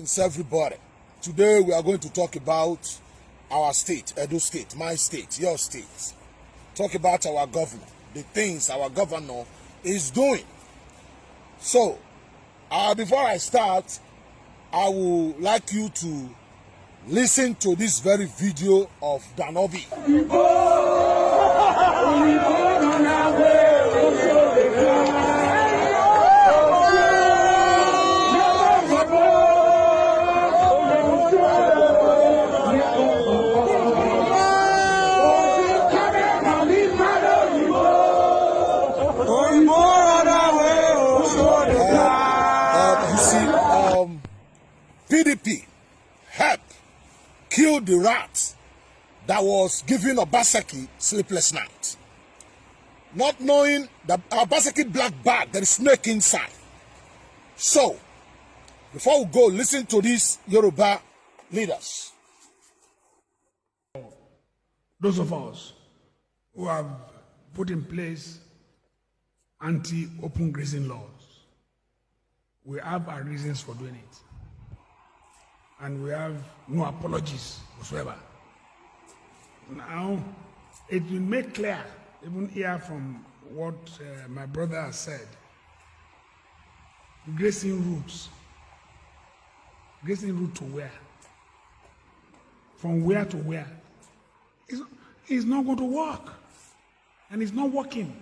It's everybody. Today we are going to talk about our state, Edo State, my state, your state. Talk about our governor, the things our governor is doing. So, before I start, I would like you to listen to this very video of Danobi. PDP help kill the rat that was giving Obaseki sleepless night. Not knowing that Obaseki black bag, there is snake inside. So, before we go, listen to these Yoruba leaders. Those of us who have put in place anti-open grazing laws, we have our reasons for doing it. And we have no apologies whatsoever. Now, it will make clear, even here from what my brother has said, grazing routes to where? From where to where? It's not going to work. And it's not working.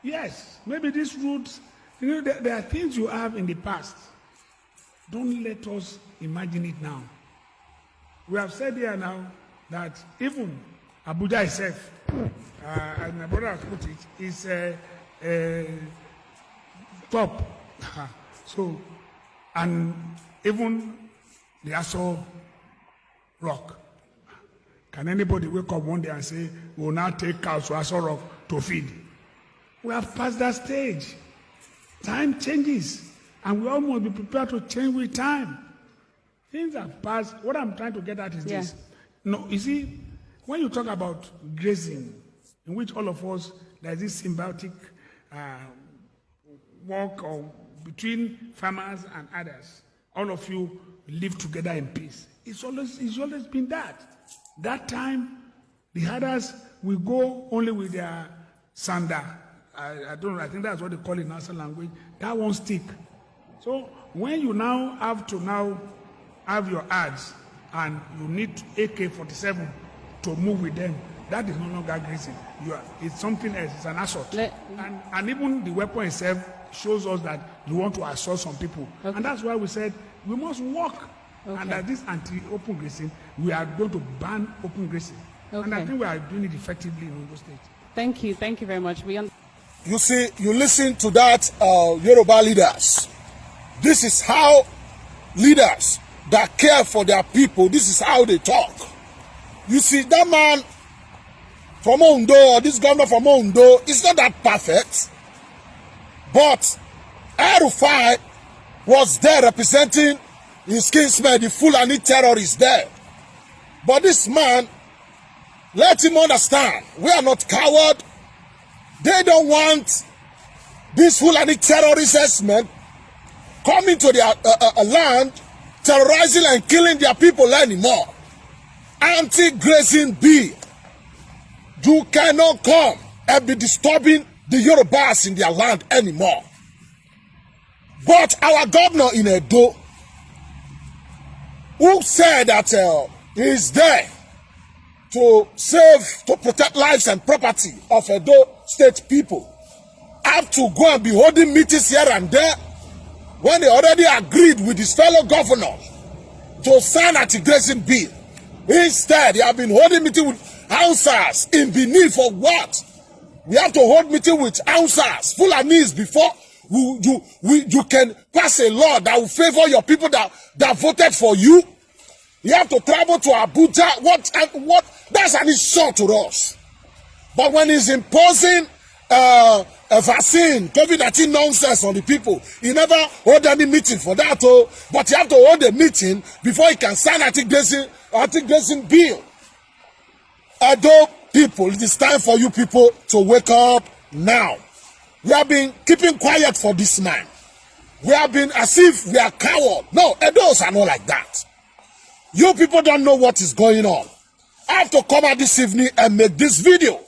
Yes, maybe these routes, there are things you have in the past. Don't let us imagine it now. We have said here now that even Abuja itself, as my brother has put it, is top. So, and even the Aso Rock. Can anybody wake up one day and say, we will now take cows to Aso Rock to feed? We have passed that stage. Time changes. And we all must be prepared to change with time. Things have passed. What I'm trying to get at is this. No, you see, when you talk about grazing, in which all of us, there's this symbiotic work or between farmers and others. All of you live together in peace. It's always been that. That time, the others will go only with their sander. I don't know, I think that's what they call it in national language. That won't stick. So when you now have your ads and you need AK-47 to move with them, that is no longer grazing. It's something else. It's an assault. And even the weapon itself shows us that you want to assault some people. Okay. And that's why we said we must work. Okay. And that this anti-open grazing, we are going to ban open grazing. Okay. And I think we are doing it effectively in Ondo State. Thank you very much. You see, you listen to that Yoruba leaders. This is how leaders that care for their people, this is how they talk. You see, that man from Ondo, or this governor from Ondo, is not that perfect. But El-Rufai was there representing his kinsmen, the Fulani terrorists there. But this man, let him understand, we are not coward. They don't want these Fulani terrorists men coming to their land, terrorizing and killing their people anymore. Anti-grazing bill. You cannot come and be disturbing the Yorubas in their land anymore. But our governor in Edo, who said that he is there to protect lives and property of Edo State people, have to go and be holding meetings here and there when they already agreed with his fellow governors to sign anti-grazing bill. Instead, they have been holding meeting with Hausas in Benin for what? We have to hold meeting with Hausas, Fulanis, before you can pass a law that will favor your people that voted for you. You have to travel to Abuja. What? That's an insult to us. But when he's imposing a vaccine, COVID-19 nonsense on the people, he never hold any meeting for that. But you have to hold a meeting before he can sign anti-grazing bill. Edo people, it is time for you people to wake up now. We have been keeping quiet for this man. We have been as if we are cowards. No, Edos are not like that. You people don't know what is going on. I have to come out this evening and make this video.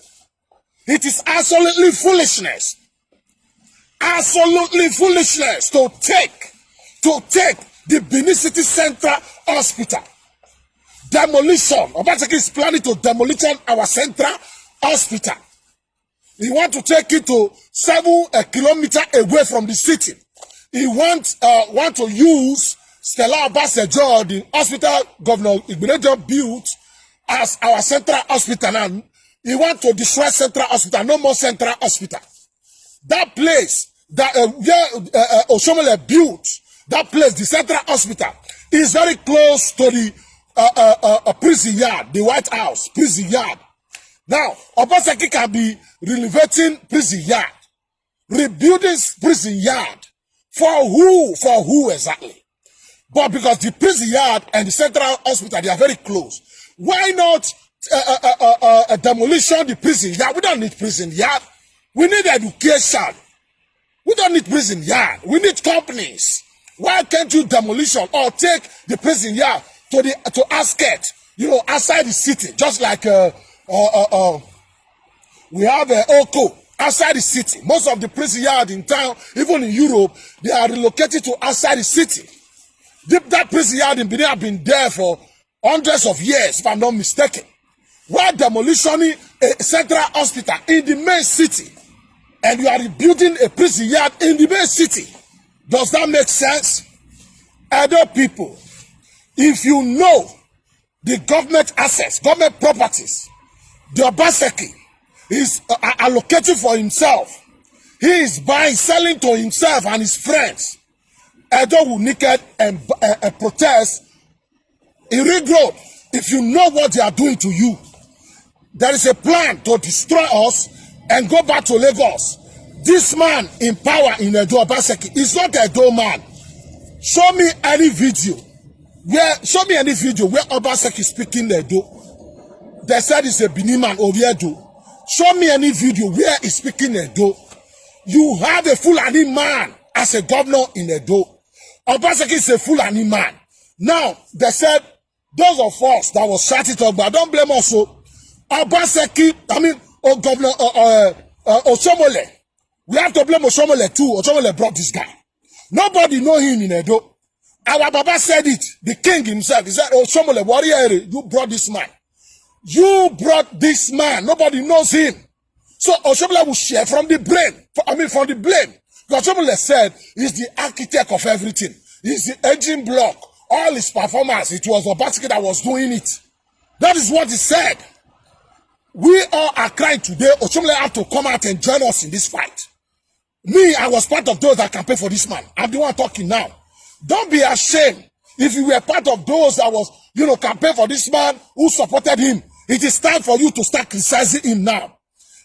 It is absolutely foolishness. Absolutely foolishness to take the Benin City Central Hospital. Demolition. Obaseki is planning to demolish our Central Hospital. He want to take it to 7 kilometers away from the city. He want to use Stella Obasanjo, the hospital Governor Igbeneghu built as our Central Hospital. And he want to destroy Central Hospital. No more Central Hospital. That place that Oshomole built, that place, the Central Hospital, is very close to the prison yard, the White House prison yard. Now, Obaseki can be renovating prison yard, rebuilding prison yard. For who? For who exactly? But because the prison yard and the Central Hospital, they are very close. Why not demolition the prison yard? We don't need prison yard. We need education. We don't need prison yard. We need companies. Why can't you demolition or take the prison yard to outskirts, outside the city, just like we have Oko outside the city. Most of the prison yard in town, even in Europe, they are relocated to outside the city. That prison yard in Benin have been there for hundreds of years, if I'm not mistaken. Why demolitioning a Central Hospital in the main city, and you are rebuilding a prison yard in the main city? Does that make sense? Other people, if you know the government assets, government properties, the Obaseki is allocating for himself. He is buying, selling to himself and his friends. Edo will naked and protest in Ring Road. If you know what they are doing to you, there is a plan to destroy us and go back to Lagos. This man in power in Edo, Obaseki, is not a Edo man. Show me any video where Obaseki is speaking Edo. They said it's a Benin man over Edo. Show me any video where he's speaking Edo. You have a Fulani man as a governor in Edo. Obaseki is a Fulani man. Now, they said, those of us that was shouting talk, but don't blame us. Obaseki, Governor Oshomole. We have to blame Oshomole too. Oshomole brought this guy. Nobody know him in Edo. Our Baba said it. The king himself. He said, Oshomole, warrior, you brought this man. You brought this man. Nobody knows him. So Oshomole will share from the blame. From the blame. Because Oshomole said he's the architect of everything. He's the engine block. All his performance, it was Obaseki that was doing it. That is what he said. We all are crying today. Oshomole have to come out and join us in this fight. Me, I was part of those that campaigned for this man. I'm the one talking now. Don't be ashamed. If you were part of those that was, campaign for this man who supported him, it is time for you to start criticizing him now.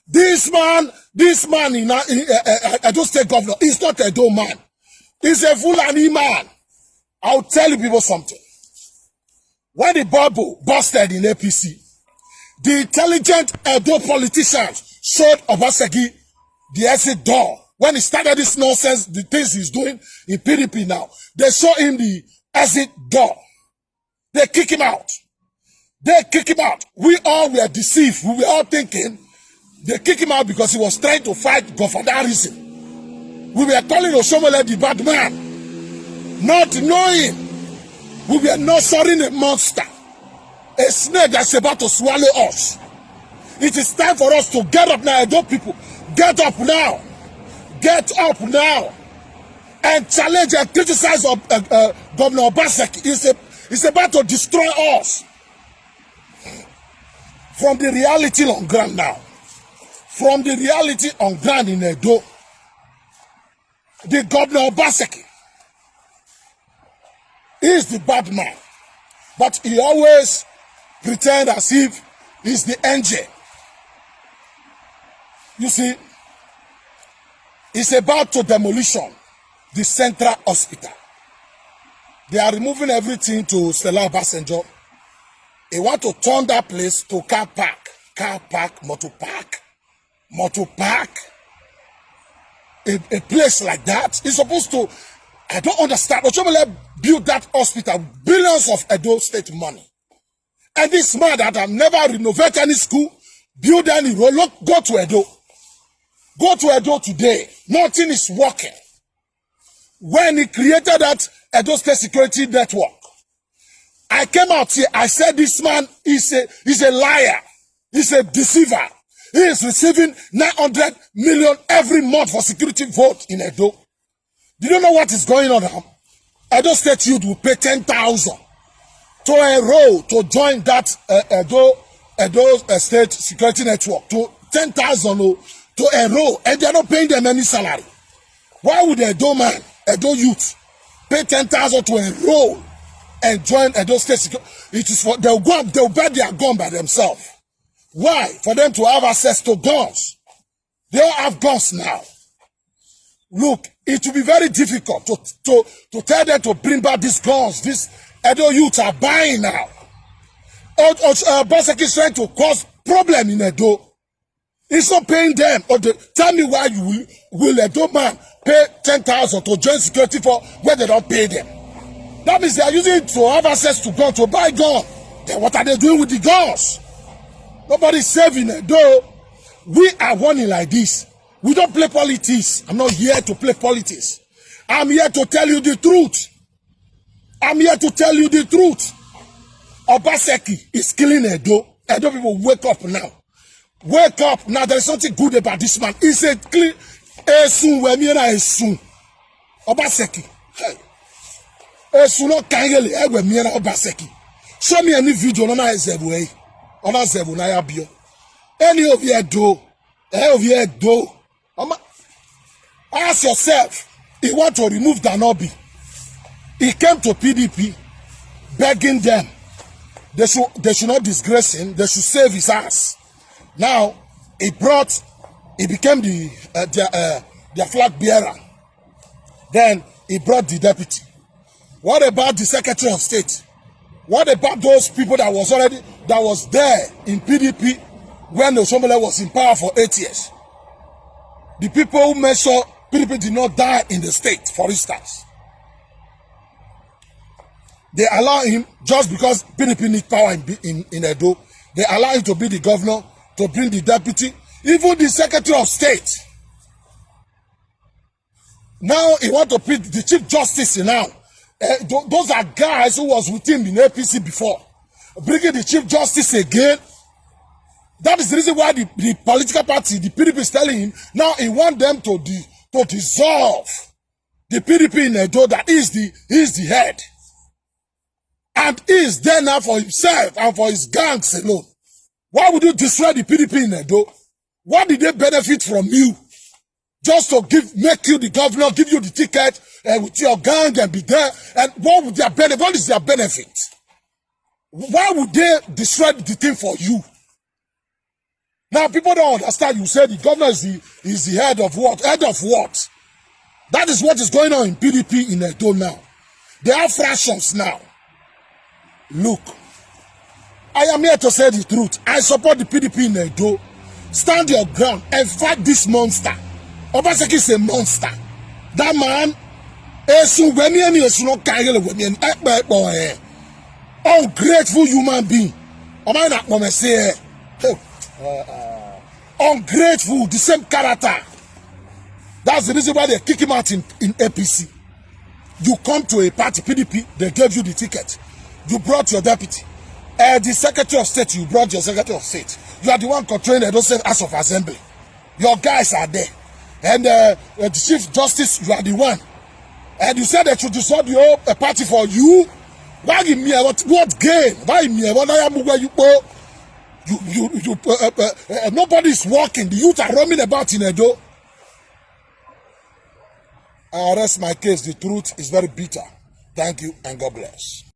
This man in Edo State Governor is not a Edo man. He's a Fulani man. I'll tell you people something. When the bubble busted in APC, the intelligent Edo politicians showed Obaseki the exit door. When he started this nonsense, the things he's doing in PDP now, they show him the exit door. They kick him out. We all were deceived. We were all thinking they kick him out because he was trying to fight Godfatherism. We were calling Oshomole the bad man, not knowing we were nurturing a monster, a snake that's about to swallow us. It is time for us to get up now, Edo people. Get up now. Get up now and challenge and criticize Governor Obaseki. He's about to destroy us. From the reality on ground now. From the reality on ground in Edo, the Governor Obaseki is the bad man. But he always pretends as if he's the angel. You see, it's about to demolition the Central Hospital. They are removing everything to Stella Obasanjo. They want to turn that place to car park, motor park. A place like that is supposed to, I don't understand. Oshomole built that hospital, billions of Edo State money. And this man that have never renovated any school, build any road, go to Edo. Go to Edo today. Nothing is working. When he created that Edo State Security Network, I came out here, I said this man is a liar. He's a deceiver. He is receiving 900 million every month for security vote in Edo. Do you know what is going on now? Edo State youth will pay 10,000 to enroll to join that Edo State Security Network. To 10,000 to enroll, and they are not paying them any salary. Why would Edo man, Edo youth, pay 10,000 to enroll and join Edo State Security? It is for they'll buy their gun by themselves. Why? For them to have access to guns. They all have guns now. Look, it will be very difficult to tell them to bring back these guns. These Edo youths are buying now. Obaseki is trying to cause problem in Edo. He's not paying them. Tell me why you will Edo man pay 10,000 to join security for where they don't pay them. That means they are using it to have access to guns, to buy guns. Then what are they doing with the guns? Nobody's saving Edo. We are warning like this. We don't play politics. I'm not here to play politics. I'm here to tell you the truth. I'm here to tell you the truth. Obaseki is killing Edo. Edo people, wake up now. Wake up now. There is something good about this man. He said, clean. Esun wemiena esun. Obaseki. Hey. Esun no kangele wemiena Obaseki. Show me any video on Zebu. On Zebu na ya bio. Any of you do. Any of you do. Ask yourself, he want to remove Danobi. He came to PDP begging them. They should not disgrace him. They should save his ass. Now, he became their flag bearer. Then, he brought the deputy. What about the Secretary of State? What about those people that was there in PDP when Oshomole was in power for 8 years? The people who made sure PDP did not die in the state, for instance. They allow him, just because PDP need power in Edo, they allow him to be the governor, to bring the deputy, even the Secretary of State. Now he want to pick the Chief Justice now. Those are guys who was with him in APC before. Bringing the Chief Justice again. That is the reason why the political party, the PDP is telling him, now he want them to dissolve the PDP in Edo, that he is the head. And he is there now for himself and for his gangs alone. Why would you destroy the PDP in Edo? What did they benefit from you? Just to make you the governor, give you the ticket with your gang and be there. And what would their benefit? What is their benefit? Why would they destroy the thing for you? Now people don't understand. You say the governor is the head of what? Head of what? That is what is going on in PDP in Edo now. They have fractions now. Look, I am here to say the truth. I support the PDP in Edo. Stand your ground and fight this monster. Obaseki is a monster. That man, ungrateful human being. Ungrateful, the same character. That's the reason why they kick him out in APC. You come to a party, PDP, they gave you the ticket. You brought your deputy. The Secretary of State, you brought your Secretary of State. You are the one controlling the Edo State House of Assembly. Your guys are there. And the Chief Justice, you are the one. And you said that you dissolve your party for you. Why give me what gain? Why me? Nobody is working. The youth are roaming about in Edo. I rest my case. The truth is very bitter. Thank you and God bless.